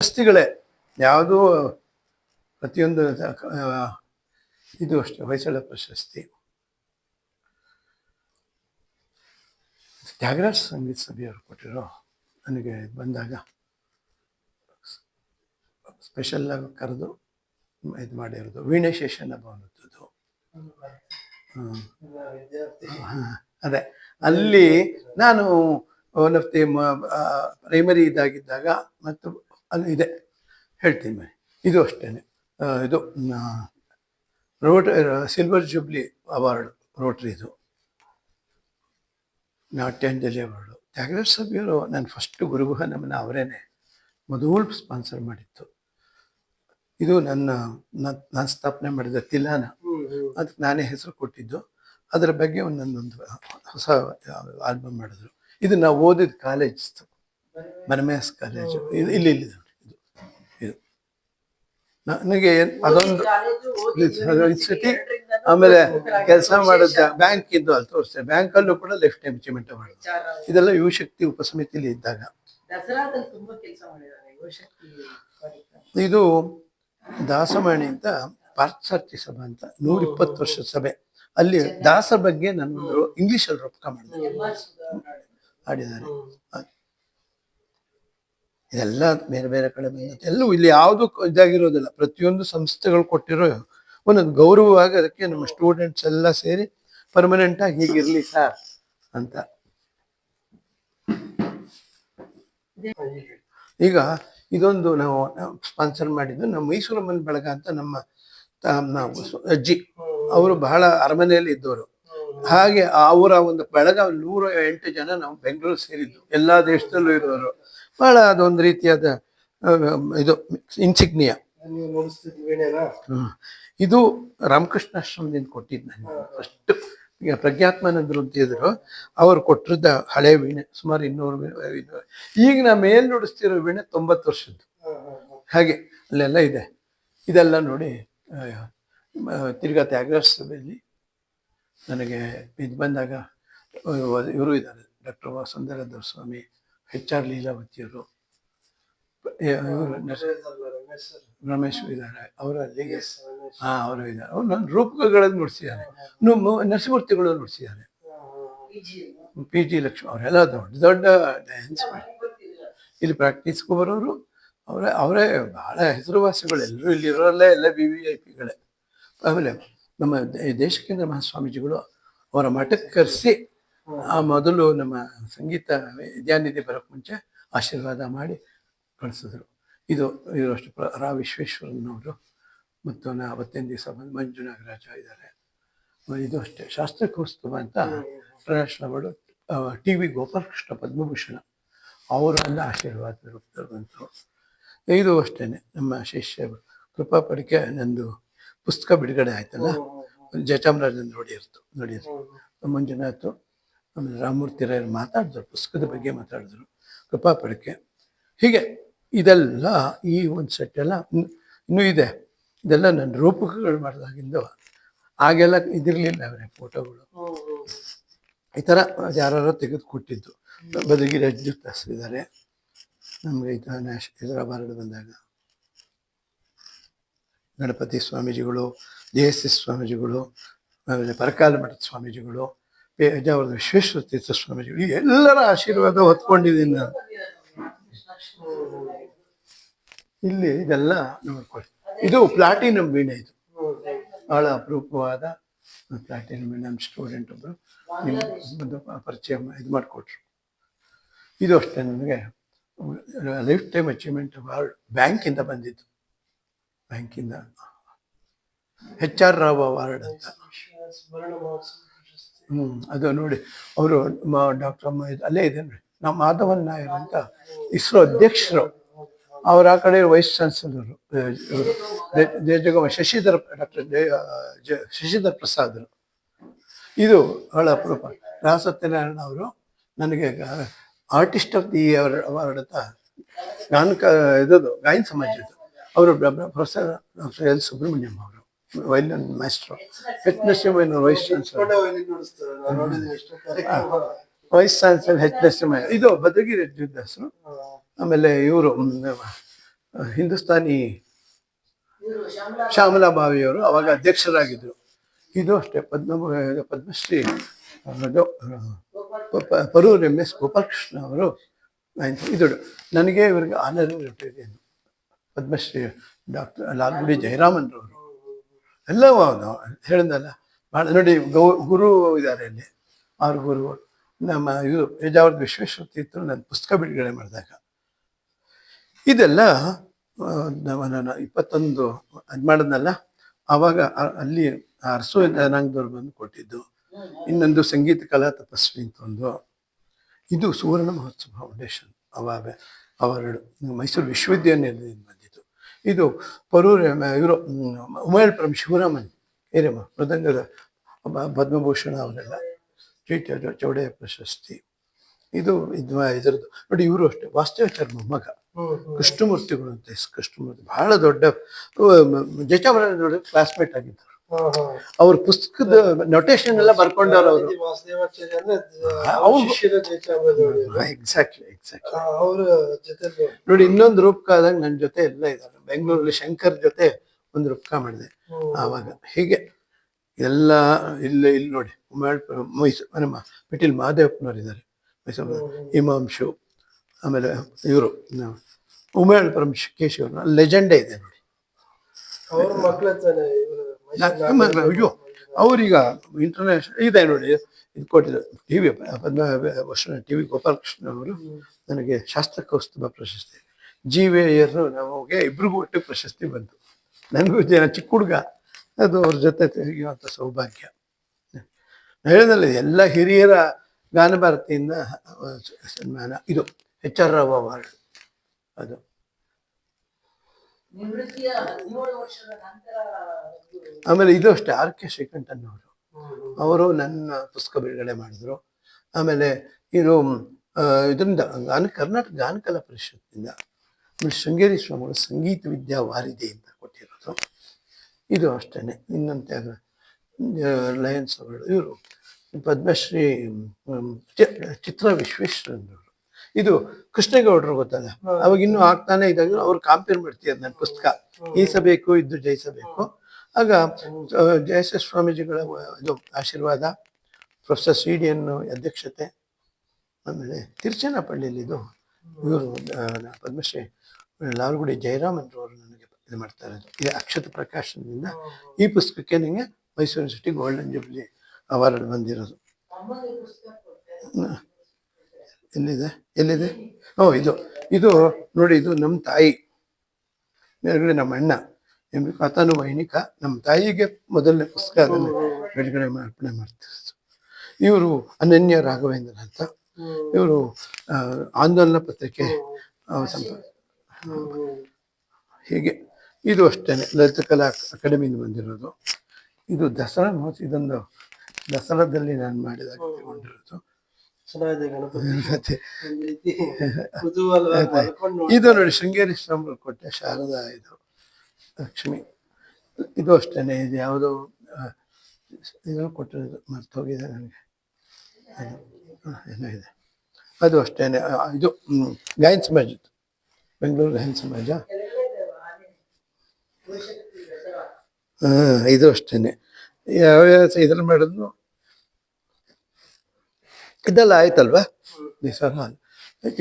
ಪ್ರಶಸ್ತಿಗಳೇ ಯಾವುದೂ ಪ್ರತಿಯೊಂದು ಇದು ಅಷ್ಟೇ ಹೊಯ್ಸಳ ಪ್ರಶಸ್ತಿ, ತ್ಯಾಗರಾಜ ಸಂಗೀತ ಸಭೆಯವರು ಕೊಟ್ಟಿರೋ ನನಗೆ ಬಂದಾಗ ಸ್ಪೆಷಲ್ ಆಗಿ ಕರೆದು ಇದು ಮಾಡಿರೋದು ವೀಣೆ ಶೇಷನ ಭವನದ್ದು. ಅದೇ ಅಲ್ಲಿ ನಾನು ಒನ್ ಆಫ್ ದಿ ಪ್ರೈಮರಿ ಇದಾಗಿದ್ದಾಗ ಮತ್ತು ಅಲ್ಲಿ ಇದೆ ಹೇಳ್ತೀನಿ. ಇದು ಅಷ್ಟೇ, ಇದು ಸಿಲ್ವರ್ ಜೂಬ್ಲಿ ಅವಾರ್ಡ್ ರೋಟ್ರಿದು, ನಾಟ್ಯಾಂಜಲಿ ಅವಾರ್ಡು. ತ್ಯಾಗರಾಜ ಸಭೆಯವರು ನನ್ನ ಫಸ್ಟ್ ಗುರುಗುಹ ನಮನ ಅವರೇನೆ ಮೊದಲು ಸ್ಪಾನ್ಸರ್ ಮಾಡಿತ್ತು. ಇದು ನಾನು ಸ್ಥಾಪನೆ ಮಾಡಿದ ತಿಲಾನ, ಅದಕ್ಕೆ ನಾನೇ ಹೆಸರು ಕೊಟ್ಟಿದ್ದು. ಅದರ ಬಗ್ಗೆ ಒಂದೊಂದು ಹೊಸ ಆಲ್ಬಮ್ ಮಾಡಿದ್ರು. ಇದು ನಾವು ಓದಿದ ಕಾಲೇಜ್, ಮನಮೇಸ್ ಕಾಲೇಜು, ಇಲ್ಲಿ ಇದು ನನಗೆ ಅದೊಂದು ಸತಿ. ಆಮೇಲೆ ಕೆಲಸ ಮಾಡಿದ ಬ್ಯಾಂಕ್ ಇದ್ದು ಅಲ್ಲಿ ತೋರಿಸ್ತೇನೆ, ಬ್ಯಾಂಕಲ್ಲೂ ಕೂಡ ಲೈಫ್ ಟೈಮ್ ಅಚೀವ್ಮೆಂಟ್ ಮಾಡಿದ್ರು. ಇದೆಲ್ಲ ಯುವಶಕ್ತಿ ಉಪಸಮಿತಿಲಿ ಇದ್ದಾಗ. ಇದು ದಾಸವಾಣಿ ಅಂತ ಪಾರ್ಥಸಾರಥಿ ಸಭಾ ಅಂತ 120 ವರ್ಷದ ಸಭೆ. ಅಲ್ಲಿ ದಾಸ ಬಗ್ಗೆ ನಾನು ಇಂಗ್ಲಿಷಲ್ಲಿ ರೊಕ್ಕ ಮಾಡಿದೆ, ಆಡಿದ್ದಾರೆ. ಇದೆಲ್ಲ ಬೇರೆ ಬೇರೆ ಕಡೆ ಬಂದ ಎಲ್ಲೂ ಇಲ್ಲಿ ಯಾವುದು ಇದಾಗಿರೋದಿಲ್ಲ. ಪ್ರತಿಯೊಂದು ಸಂಸ್ಥೆಗಳು ಕೊಟ್ಟಿರೋ ಒಂದೊಂದು ಗೌರವವಾಗಿ ಅದಕ್ಕೆ ನಮ್ಮ ಸ್ಟೂಡೆಂಟ್ಸ್ ಎಲ್ಲ ಸೇರಿ ಪರ್ಮನೆಂಟ್ ಆಗಿ ಹೀಗಿರ್ಲಿ ಸರ್ ಅಂತ. ಈಗ ಇದೊಂದು ನಾವು ಸ್ಪಾನ್ಸರ್ ಮಾಡಿದ್ದು ನಮ್ಮ ಮೈಸೂರಮ್ಮನ ಬಳಗ ಅಂತ. ನಮ್ಮ ಅಜ್ಜಿ ಅವರು ಬಹಳ ಅರಮನೆಯಲ್ಲಿ ಇದ್ದವರು. ಹಾಗೆ ಅವರ ಒಂದು ಬಳಗ 108 ಜನ ನಾವು ಬೆಂಗಳೂರು ಸೇರಿದ್ದು, ಎಲ್ಲ ದೇಶದಲ್ಲೂ ಇರೋರು. ಬಹಳ ಅದೊಂದು ರೀತಿಯಾದ ಇದು ಇನ್ಸಿಗ್ನಿಯಾ. ಇದು ರಾಮಕೃಷ್ಣಾಶ್ರಮದಿಂದ ಕೊಟ್ಟಿದ್ದು ನನಗೆ ಫಸ್ಟ್. ಈಗ ಪ್ರಜ್ಞಾತ್ಮಾನಂದರು ಅಂತ ಇದ್ರು, ಅವ್ರು ಕೊಟ್ಟಿದ್ದ ಹಳೆ ವೀಣೆ ಸುಮಾರು 200. ಈಗ ನಾ ಮೇಲ್ ನುಡಿಸ್ತಿರೋ ವೀಣೆ 90 ವರ್ಷದ್ದು. ಹಾಗೆ ಅಲ್ಲೆಲ್ಲ ಇದೆ. ಇದೆಲ್ಲ ನೋಡಿ ತಿರ್ಗಾ ತ್ಯಾಗರಾಜ ಸಭೆಯಲ್ಲಿ ನನಗೆ ಇದು ಬಂದಾಗ ಇವರು ಇದ್ದಾರೆ, ಡಾಕ್ಟರ್ ವಸುಂಧರಾಧರ ಸ್ವಾಮಿ, HR ಲೀಲಾವತಿಯವರು, ರಮೇಶ್ ಇದ್ದಾರೆ, ಅವರು ಅಲ್ಲಿಗೆ ಅವರು ಇದ್ದಾರೆ. ಅವ್ರು ನನ್ನ ರೂಪಕಗಳನ್ನು ನುಡಿಸಿದ್ದಾರೆ, ನರಸಿಂಹಮೂರ್ತಿಗಳು ನುಡಿಸಿದ್ದಾರೆ, PG ಲಕ್ಷ್ಮಿ, ಅವರೆಲ್ಲ ದೊಡ್ಡ ದೊಡ್ಡ ಡ್ಯಾನ್ಸ್ ಮಾಡಿ ಇಲ್ಲಿ ಪ್ರಾಕ್ಟೀಸ್ಗೂ ಬರೋರು ಅವರೇ ಬಹಳ ಹೆಸರುವಾಸಿಗಳು. ಎಲ್ಲರೂ ಇಲ್ಲಿರೋರಲ್ಲೇ ಎಲ್ಲ VVIPಗಳೇ. ಆಮೇಲೆ ನಮ್ಮ ದೇಶಕೇಂದ್ರ ಮಹಾಸ್ವಾಮೀಜಿಗಳು ಅವರ ಮಠಕ್ಕೆ ಕರೆಸಿ ಮೊದಲು ನಮ್ಮ ಸಂಗೀತ ವಿದ್ಯಾನಿಧಿ ಬರೋಕ್ಕೆ ಮುಂಚೆ ಆಶೀರ್ವಾದ ಮಾಡಿ ಕಳಿಸಿದ್ರು. ಇದರಷ್ಟು ರಾ ವಿಶ್ವೇಶ್ವರಯ್ಯನವರು ಮತ್ತು ಅವತ್ತಿನ ದಿವಸ ಮಂಜು ನಾಗರಾಜ ಇದ್ದಾರೆ. ಇದು ಅಷ್ಟೇ ಶಾಸ್ತ್ರಕೌಸ್ತುಭ ಅಂತ international award TV Gopalakrishna Padma Bhushan ಅವರೆಲ್ಲ ಆಶೀರ್ವಾದ ರೂಪದಲ್ಲಿ ಬಂತು. ಇದು ಅಷ್ಟೇ ನಮ್ಮ ಶಿಷ್ಯ ಕೃಪಾ ಪಡಿಕೆ ನಂದು ಪುಸ್ತಕ ಬಿಡುಗಡೆ ಆಯ್ತಲ್ಲ, ಜಯಚಾಮರಾಜನ್ ನೋಡಿರ್ತು ಮಂಜುನಾಥ್, ಆಮೇಲೆ ರಾಮಮೂರ್ತಿ ರಾಯರು ಮಾತಾಡಿದ್ರು, ಪುಸ್ತಕದ ಬಗ್ಗೆ ಮಾತಾಡಿದ್ರು, ಕೃಪಾ ಪಡಿಕೆ. ಹೀಗೆ ಇದೆಲ್ಲ ಈ ಒಂದು ಸೆಟ್ ಎಲ್ಲ ಇನ್ನೂ ಇದೆ. ಇದೆಲ್ಲ ನನ್ನ ರೂಪಕಗಳು ಮಾಡಿದಾಗಿಂದ. ಆಗೆಲ್ಲ ಇದಿರಲಿಲ್ಲ ಅವರೇ ಫೋಟೋಗಳು, ಈ ಥರ ಯಾರು ತೆಗೆದು ಕೊಟ್ಟಿದ್ದು. ಬದಗಿರಿ ಅಜ್ಜುತ್ ಇದ್ದಾರೆ ನಮಗೆ. ಇದರ ಅವಾರ್ಡ್ ಬಂದಾಗ ಗಣಪತಿ ಸ್ವಾಮೀಜಿಗಳು, JSS ಸ್ವಾಮೀಜಿಗಳು, ಆಮೇಲೆ ಪರಕಾಲ ಮಠದ ಸ್ವಾಮೀಜಿಗಳು, ಪೇಜಾವರದ ವಿಶ್ವೇಶ್ವರ ತೀರ್ಥ ಸ್ವಾಮೀಜಿಗಳು, ಎಲ್ಲರ ಆಶೀರ್ವಾದ ಹೊತ್ಕೊಂಡಿದ್ದೀನಿ ನಾನು. ಇಲ್ಲಿ ಇದೆಲ್ಲ ನೋಡ್ಕೊಳ್ಳಿ. ಇದು ಪ್ಲಾಟಿನಮ್ ವೀಣೆ, ಇದು ಬಹಳ ಅಪರೂಪವಾದ ಪ್ಲಾಟಿನಮ್ ವೀಣೆ. ನಮ್ಮ ಸ್ಟೂಡೆಂಟ್ ಒಬ್ಬರು ನಿಮ್ಮ ಪರಿಚಯ ಇದು ಮಾಡಿಕೊಟ್ರು. ಇದು ಅಷ್ಟೇ ನನಗೆ ಲೈಫ್ ಟೈಮ್ ಅಚೀವ್ಮೆಂಟ್ ಅವಾರ್ಡ್ ಬ್ಯಾಂಕಿಂದ ಬಂದಿದ್ದು. ಬ್ಯಾಂಕಿಂದ HR ರಾವ್ ಅವಾರ್ಡ್ ಅಂತ. ಅದು ನೋಡಿ ಅವರು ಡಾಕ್ಟರ್ ಅಲ್ಲೇ ಇದೆ ನೋಡಿ, ನಮ್ಮ ಮಾಧವನ್ ನಾಯರ್ ಅಂತ ISRO ಅಧ್ಯಕ್ಷರು, ಅವ್ರ ಆ ಕಡೆ ವೈಸ್ ಚಾನ್ಸಲರು ಡಾಕ್ಟರ್ ಶಶಿಧರ್ ಪ್ರಸಾದ್. ಇದು ಬಹಳ ಅಪರೂಪ. ರಾ ಸತ್ಯನಾರಾಯಣ ಅವರು ನನಗೆ artist of the year award ಅಂತ ಗಾಯನ ಸಮಾಜದ್ದು. ಅವರು ಪ್ರೊಫೆಸರ್ ಡಾಕ್ಟರ್ L. ಸುಬ್ರಹ್ಮಣ್ಯಂ ಅವರು ವೈಲಿನ್ ಮಾಸ್ಟ್ರು, H. ನರಸಿಂಹಯ್ಯನವರು ವೈಸ್ ಚಾನ್ಸಲರ್, H. ನರಸಿಂಹಯ್ಯ. ಇದು ಬದಗಿರಿ ಅಜ್ಜುದಾಸರು. ಆಮೇಲೆ ಇವರು ಹಿಂದೂಸ್ತಾನಿ ಶ್ಯಾಮಲಾ ಬಾವಿಯವರು ಅವಾಗ ಅಧ್ಯಕ್ಷರಾಗಿದ್ದರು. ಇದು ಅಷ್ಟೇ ಪದ್ಮಶ್ರೀ ಅದು ಪರೂರ್ MS ಗೋಪಾಲಕೃಷ್ಣ ಅವರು ಇದು ನನಗೆ ಇವರಿಗೆ ಆನರರಿ ಪದ್ಮಶ್ರೀ ಡಾಕ್ಟರ್ ಲಾಲ್ಗುಡಿ ಜಯರಾಮನ್ರವರು ಎಲ್ಲ ಹೇಳಿದ್ನಲ್ಲ ಭಾಳ ನೋಡಿ ಗುರು ಇದ್ದಾರೆ ಅಲ್ಲಿ. ಅವ್ರ ಗುರು ನಮ್ಮ ಇದು ಯಜಾವರ್ಧ ವಿಶ್ವೇಶ್ವರ ತೀರ್ಥರು ನನ್ನ ಪುಸ್ತಕ ಬಿಡುಗಡೆ ಮಾಡಿದಾಗ ಇದೆಲ್ಲ ನಾನು 21 ಅದು ಮಾಡಿದ್ನಲ್ಲ. ಆವಾಗ ಅಲ್ಲಿ ಅರಸು ಜನಾಂಗದವ್ರು ಬಂದು ಕೊಟ್ಟಿದ್ದು. ಇನ್ನೊಂದು ಸಂಗೀತ ಕಲಾ ತಪಸ್ವಿ ಅಂತ ಒಂದು, ಇದು ಸುವರ್ಣ ಮಹೋತ್ಸವ ಫೌಂಡೇಶನ್ ಅವಾಗ ಅವಾರ್ಡ್ ಮೈಸೂರು ವಿಶ್ವವಿದ್ಯಾನಿಲಯದಿಂದ ಬಂದಿತ್ತು. ಇದು ಪರೂರ್ ಇವರು ಉಮೇಳ್ಪುರಂ ಶಿವರಾಮನ್ ಏರೇಮ್ಮ ಮೃದಂಗದ ಪದ್ಮಭೂಷಣ ಅವರೆಲ್ಲ ಚೌಡಯ್ಯ ಪ್ರಶಸ್ತಿ. ಇದು ಇದರದ್ದು ನೋಡಿ. ಇವರು ಅಷ್ಟೇ ವಾಸ್ತವಾಚಾರ್ಯ ಮೊಮ್ಮಗ ಕೃಷ್ಣಮೂರ್ತಿಗಳು ಅಂತ. ಕೃಷ್ಣಮೂರ್ತಿ ಬಹಳ ದೊಡ್ಡ ಜಯಚಾಮರಾಜ ಕ್ಲಾಸ್ಮೇಟ್ ಆಗಿದ್ದರು. ಅವ್ರ ಪುಸ್ತಕದ ನೊಟೇಶನ್ ಎಲ್ಲ ಬರ್ಕೊಂಡವ್ರು ಅವರು. ಎಕ್ಸಾಕ್ಟ್ಲಿ ನೋಡಿ. ಇನ್ನೊಂದು ರೂಪಕ ಆದಾಗ ನನ್ನ ಜೊತೆ ಎಲ್ಲ ಇದ್ದಾರೆ. ಬೆಂಗಳೂರಲ್ಲಿ ಶಂಕರ್ ಜೊತೆ ಒಂದು ರೂಪಕ ಮಾಡಿದೆ ಆವಾಗ. ಹೀಗೆ ಎಲ್ಲ ಇಲ್ಲಿ ನೋಡಿ ಮೈಸೂರು ನಮ್ಮ ಪಿಟೀಲ್ ಮಹಾದೇವಪ್ಪನವ್ರು ಇದ್ದಾರೆ. ಮೈಸೂರು ಇಮಾಂಶು, ಆಮೇಲೆ ಇವರು ಉಮೇಳ್ಪುರಂ ಕೇಶವ್ ಲೆಜೆಂಡೇ ಇದೆ ನೋಡಿ. ಅಯ್ಯೋ ಅವ್ರೀಗ ಇಂಟರ್ನ್ಯಾಷನಲ್ ಇದೆ ನೋಡಿ. ಇದು ಕೊಟ್ಟಿದ್ರು TV ಪದ್ಮಭೂಷಣ TV ಗೋಪಾಲಕೃಷ್ಣ ಅವರು ನನಗೆ ಶಾಸ್ತ್ರ ಕೌಸ್ತುಭ ಪ್ರಶಸ್ತಿ. GVR ನಮಗೆ ಇಬ್ರಿಗೂ ಒಟ್ಟು ಪ್ರಶಸ್ತಿ ಬಂತು. ನನಗೂ ಚಿಕ್ಕ ಹುಡುಗ ಅದು ಅವ್ರ ಜೊತೆ ತೆಗೆಯುವಂಥ ಸೌಭಾಗ್ಯ. ಹೇಳಿದಲ್ಲ ಎಲ್ಲ ಹಿರಿಯರ ಗಾನ ಭಾರತಿಯಿಂದ ಸನ್ಮಾನ. ಇದು HR ರಾವ್ ಅವಾರ್ಡ್. ಅದು ಆಮೇಲೆ ಇದು ಅಷ್ಟೇ RK ಶ್ರೀಕಂಠನ್ ಅವರು ನನ್ನ ಪುಸ್ತಕ ಬಿಡುಗಡೆ ಮಾಡಿದ್ರು. ಆಮೇಲೆ ಇದು ಇದರಿಂದ ಕರ್ನಾಟಕ ಗಾನಕಲಾ ಪರಿಷತ್ನಿಂದ ಶೃಂಗೇರಿ ಸ್ವಾಮಿಗಳು ಸಂಗೀತ ವಿದ್ಯಾ ವಾರಿಧಿ ಅಂತ ಕೊಟ್ಟಿರೋದು. ಇದು ಅಷ್ಟೇ. ಇನ್ನಂತೆ ಲಯನ್ಸ್ ಅವರು ಇವರು ಪದ್ಮಶ್ರೀ ಚಿತ್ರ ವಿಶ್ವೇಶ್ವರಯ್ಯನವರು. ಇದು ಕೃಷ್ಣೇಗೌಡರು ಗೊತ್ತಲ್ಲ, ಅವಾಗ ಇನ್ನೂ ಆಗ್ತಾನೆ ಇದ್ದಾಗ ಅವ್ರು ಕಾಂಪೇರ್ ಮಾಡ್ತಿದ್ದಾರೆ ನನ್ನ ಪುಸ್ತಕ ಈಸಬೇಕು ಇದ್ದು ಜಯಿಸಬೇಕು. ಆಗ ಜಯಸ ಸ್ವಾಮೀಜಿಗಳ ಇದು ಆಶೀರ್ವಾದ, ಪ್ರೊಫೆಸರ್ CDN ಅಧ್ಯಕ್ಷತೆ, ಆಮೇಲೆ ತಿರುಚನಪಳ್ಳಿಯಲ್ಲಿ ಇದು ಇವರು ಪದ್ಮಶ್ರೀ ಲಾಲ್ಗುಡಿ ಜಯರಾಮನ್ರವರು ನನಗೆ ಇದು ಮಾಡ್ತಾ ಇರೋದು. ಇದು ಅಕ್ಷತ ಪ್ರಕಾಶನದಿಂದ ಈ ಪುಸ್ತಕಕ್ಕೆ ನನಗೆ Mysuru university golden jubilee award ಬಂದಿರೋದು. ಎಲ್ಲಿದೆ ಇದು ನೋಡಿ. ಇದು ನಮ್ಮ ತಾಯಿ ಮೇಲ್ಗಡೆ ನಮ್ಮ ಅಣ್ಣ ಆತನು ವೈಣಿಕ. ನಮ್ಮ ತಾಯಿಗೆ ಮೊದಲನೇ ಪುಸ್ತಕ ಅದನ್ನು ಬಿಡುಗಡೆ ಅರ್ಪಣೆ ಮಾಡ್ತಿರೋದು. ಇವರು ಅನನ್ಯ ರಾಘವೇಂದ್ರ ಅಂತ. ಇವರು ಆಂದೋಲನ ಪತ್ರಿಕೆ ಹೀಗೆ. ಇದು ಅಷ್ಟೇ ಲಲಿತ ಕಲಾ ಅಕಾಡೆಮಿಯಿಂದ ಬಂದಿರೋದು. ಇದು ದಸರಾ ಮಹೋತ್ಸವ. ಇದೊಂದು ದಸರಾದಲ್ಲಿ ನಾನು ಮಾಡಿದಾಗ ತಗೊಂಡಿರೋದು. ಇದು ನೋಡಿ ಶೃಂಗೇರಿ ಸ್ವಾಮಿಗಳು ಕೊಟ್ಟೆ ಶಾರದಾ ಇದು ಲಕ್ಷ್ಮಿ. ಇದು ಅಷ್ಟೇನೆ. ಇದು ಯಾವುದೋ ಇದು ಕೊಟ್ಟಿರೋದು ಮರ್ತೋಗಿದೆ ನನಗೆ. ಏನೋ ಇದೆ ಅದು ಅಷ್ಟೇನೆ. ಇದು ಗಾಯನ ಸಮಾಜ, ಬೆಂಗಳೂರು ಗಾಯನ ಸಮಾಜ. ಇದು ಅಷ್ಟೇನೆ. ಯಾವ್ಯಾವ ಇದ್ರಲ್ಲಿ ಮಾಡಿದ್ನು ಇದೆಲ್ಲ ಆಯ್ತಲ್ವಾ.